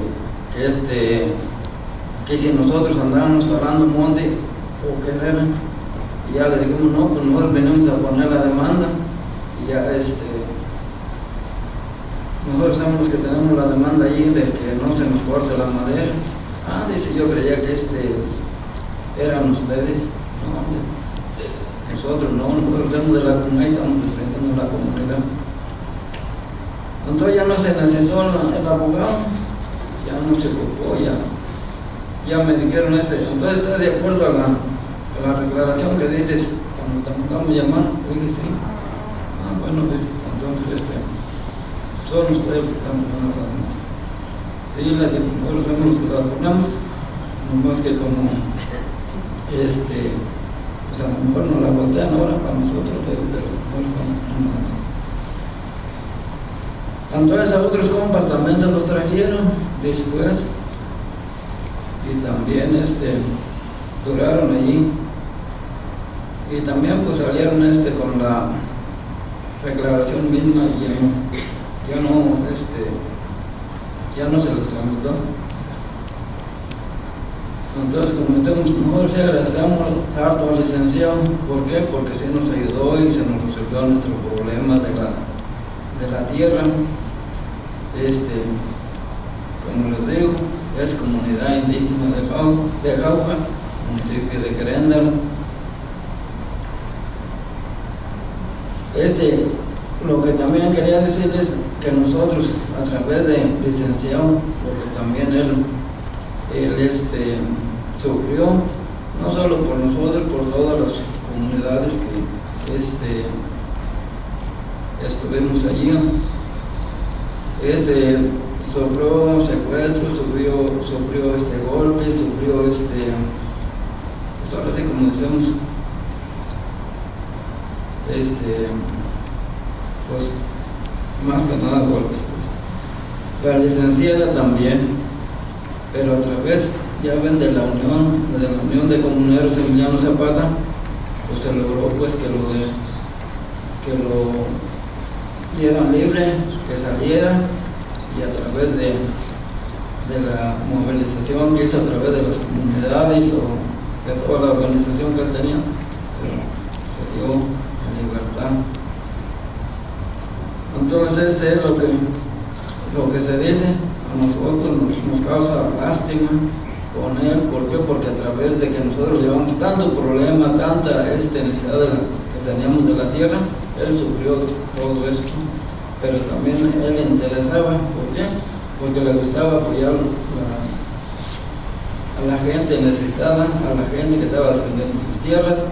si nosotros andábamos hablando monte o que era, y ya le dijimos, no, pues nosotros venimos a poner la demanda, y ya nosotros somos los que tenemos la demanda allí de que no se nos corte la madera. Ah, dice, yo creía que eran ustedes. No, nosotros no, nosotros somos de la comunidad y estamos defendiendo la comunidad. Entonces ya no se necesitó el abogado, ya no se ocupó, ya me dijeron entonces ¿estás de acuerdo a la declaración que dices cuando te mandamos llamar? Yo dije sí. Ah, bueno, dice, entonces son ustedes los que están mandando la demanda. Sí, nosotros somos los que la ponemos, nomás que como pues a lo mejor no la voltean ahora para nosotros, pero no estamos. Entonces a otros compas también se los trajeron después, y también duraron allí, y también pues salieron con la declaración misma y ya no se les tramitó. Entonces, como nosotros agradecemos harto al licenciado. ¿Por qué? Porque sí nos ayudó y se nos resolvió nuestro problema de la tierra. Como les digo, es comunidad indígena de Jauja, municipio de Queréndaro. Lo que también quería decirles que nosotros, a través del licenciado, porque también él sufrió, no solo por nosotros, por todas las comunidades que estuvimos allí. Sufrió secuestro, sufrió golpe, sufrió pues ahora sí, como decimos, pues más que nada golpes. La licenciada también, pero a través, ya ven, de la Unión de Comuneros Emiliano Zapata, pues se logró pues que lo dieran libre, que saliera, y a través de la movilización que hizo a través de las comunidades o de toda la organización que él tenía, se dio en libertad. Entonces es lo que se dice. A nosotros nos causa lástima con él. ¿Por qué? Porque a través de que nosotros llevamos tanto problema, tanta necesidad que teníamos de la tierra, él sufrió todo esto. Pero también él le interesaba. ¿Por qué? Porque le gustaba apoyar a la gente necesitada, a la gente que estaba defendiendo sus tierras.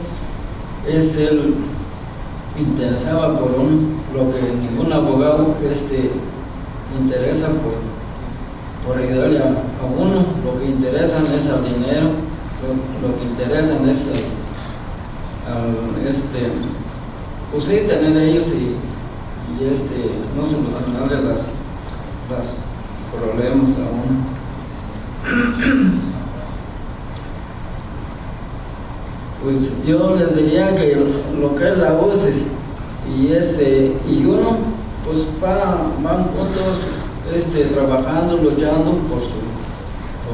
Él interesaba por lo que ningún abogado interesa por ayudarle a uno. Lo que interesan es al dinero, lo que interesan es pues sí, tener ellos y no solucionarle las problemas a uno. Pues yo les diría que lo que es la UCES y uno, pues van juntos trabajando, luchando por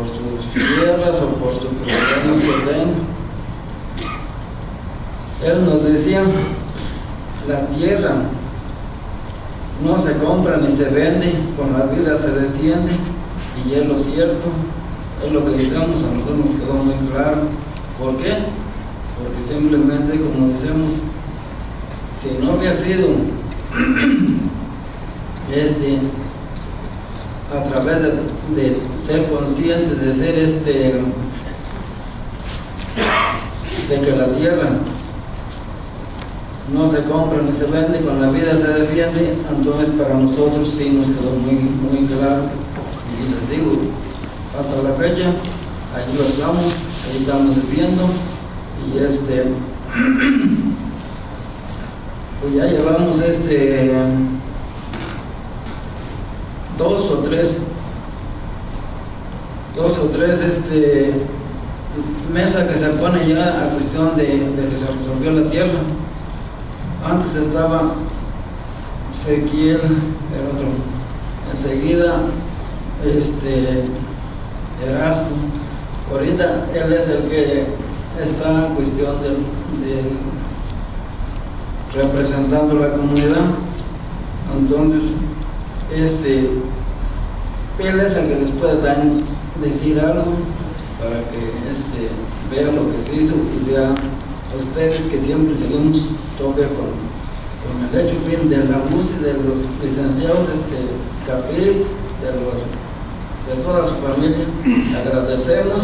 sus tierras o por sus problemas que tengan. Él nos decía, la tierra no se compra ni se vende, con la vida se defiende, y es lo cierto, es lo que decimos, a nosotros nos quedó muy claro. ¿Por qué? Porque simplemente, como decimos, si no había sido a través de ser conscientes, de ser de que la tierra no se compra ni se vende, con la vida se defiende, entonces para nosotros sí nos quedó muy, muy claro. Y les digo, hasta la fecha, ahí estamos viviendo, y pues ya llevamos dos o tres mesa que se pone ya a cuestión de que se resolvió la tierra. Antes estaba Ezequiel, el otro, enseguida Erasto. Ahorita él es el que está en cuestión de representando la comunidad. Entonces él es el que les puede decir algo para que vean lo que se hizo y vean a ustedes que siempre seguimos todavía con el hecho bien de la música de los licenciados Capiz, de toda su familia. Agradecemos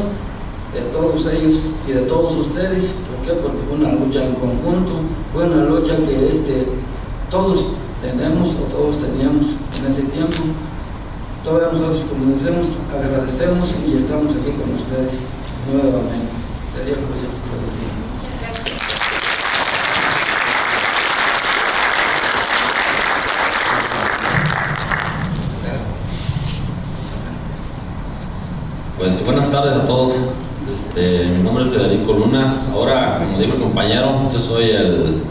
de todos ellos y de todos ustedes. ¿Por qué? Porque fue una lucha en conjunto, fue una lucha que todos tenemos o todos teníamos en ese tiempo. Todos nosotros, como decimos, agradecemos y estamos aquí con ustedes nuevamente. Sería lo que yo les puedo decir. Pues buenas tardes a todos. Mi nombre es Federico Luna. Ahora, como dijo el compañero, yo soy el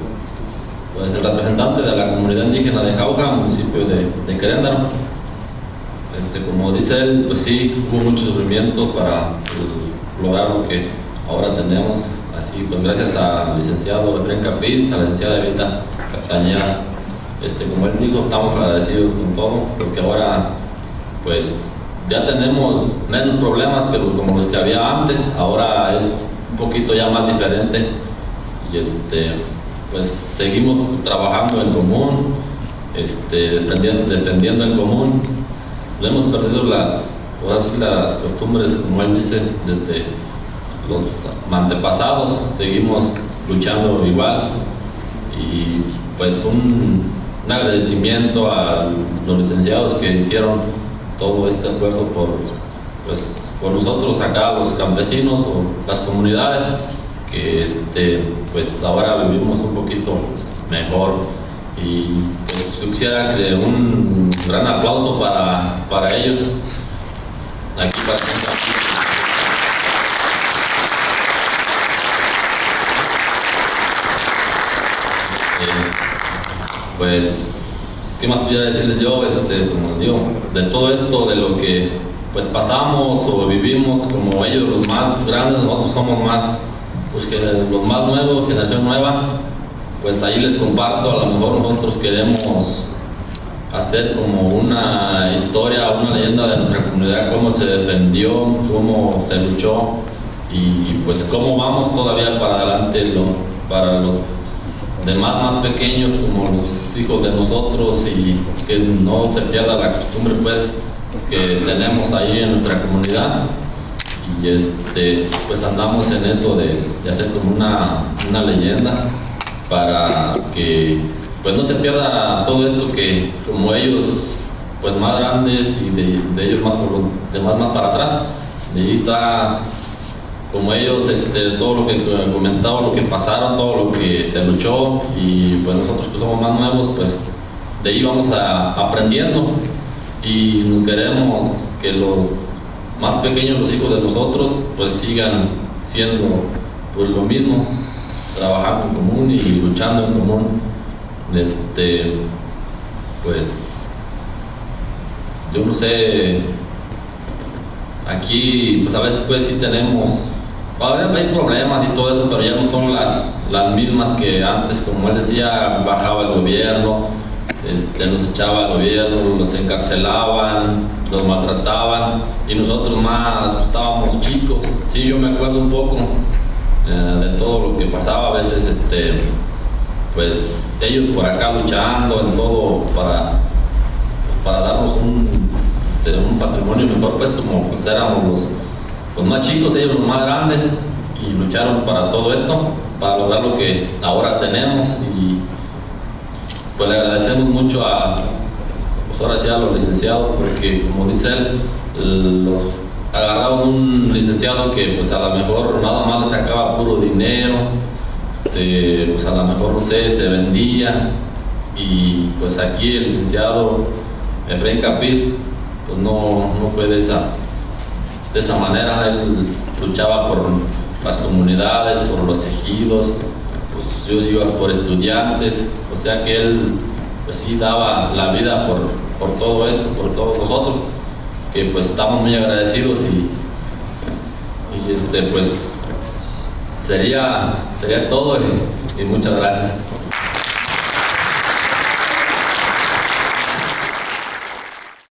representante de la comunidad indígena de Jauja, municipio de Querétaro. Como dice él, pues sí, hubo mucho sufrimiento para lograr lo que ahora tenemos. Así, pues gracias al licenciado Efraín Capiz, a la licenciada Evita Castañeda, como él dijo, estamos agradecidos con todo, porque ahora, pues, ya tenemos menos problemas que como los que había antes. Ahora es un poquito ya más diferente y pues seguimos trabajando en común, defendiendo en común. No hemos perdido las costumbres, como él dice, desde los antepasados. Seguimos luchando igual y pues un agradecimiento a los licenciados que hicieron todo este esfuerzo por nosotros acá, los campesinos o las comunidades, que pues ahora vivimos un poquito mejor. Y pues yo quisiera que un gran aplauso para ellos. Aquí pues, ¿qué más pudiera decirles yo? Como digo, de todo esto, de lo que pues pasamos o vivimos, como ellos los más grandes, nosotros somos más, pues los más nuevos, generación nueva, pues ahí les comparto. A lo mejor nosotros queremos hacer como una historia, una leyenda de nuestra comunidad, cómo se defendió, cómo se luchó y pues cómo vamos todavía para adelante para los demás más pequeños, como los hijos de nosotros, y que no se pierda la costumbre pues que tenemos ahí en nuestra comunidad. Y pues andamos en eso de hacer como una leyenda para que pues no se pierda todo esto, que como ellos pues más grandes y de ellos más por los demás más para atrás, de ahí está como ellos, todo lo que comentaba, lo que pasaron, todo lo que se luchó, y pues nosotros que somos más nuevos, pues de ahí vamos aprendiendo y nos queremos que los más pequeños, los hijos de nosotros, pues sigan siendo pues lo mismo, trabajando en común y luchando en común. Pues yo no sé, aquí pues a veces pues sí tenemos, hay problemas y todo eso, pero ya no son las mismas que antes. Como él decía, bajaba el gobierno, nos echaba el gobierno, los encarcelaban, los maltrataban, y nosotros más pues, estábamos chicos. Sí, yo me acuerdo un poco de todo lo que pasaba a veces, pues ellos por acá luchando en todo para darnos un patrimonio mejor, pues como pues éramos los más chicos, ellos los más grandes, y lucharon para todo esto, para lograr lo que ahora tenemos. Y pues le agradecemos mucho pues ahora sí a los licenciados, porque como dice él, los agarraron un licenciado que pues a lo mejor nada más le sacaba puro dinero, pues a lo mejor no sé, se vendía, y pues aquí el licenciado Efraín Capiz pues no fue de esa manera. Él luchaba por las comunidades, por los ejidos, pues yo digo por estudiantes, o sea que él pues sí daba la vida por todo esto, por todos nosotros, que pues estamos muy agradecidos, y pues sería todo, y muchas gracias.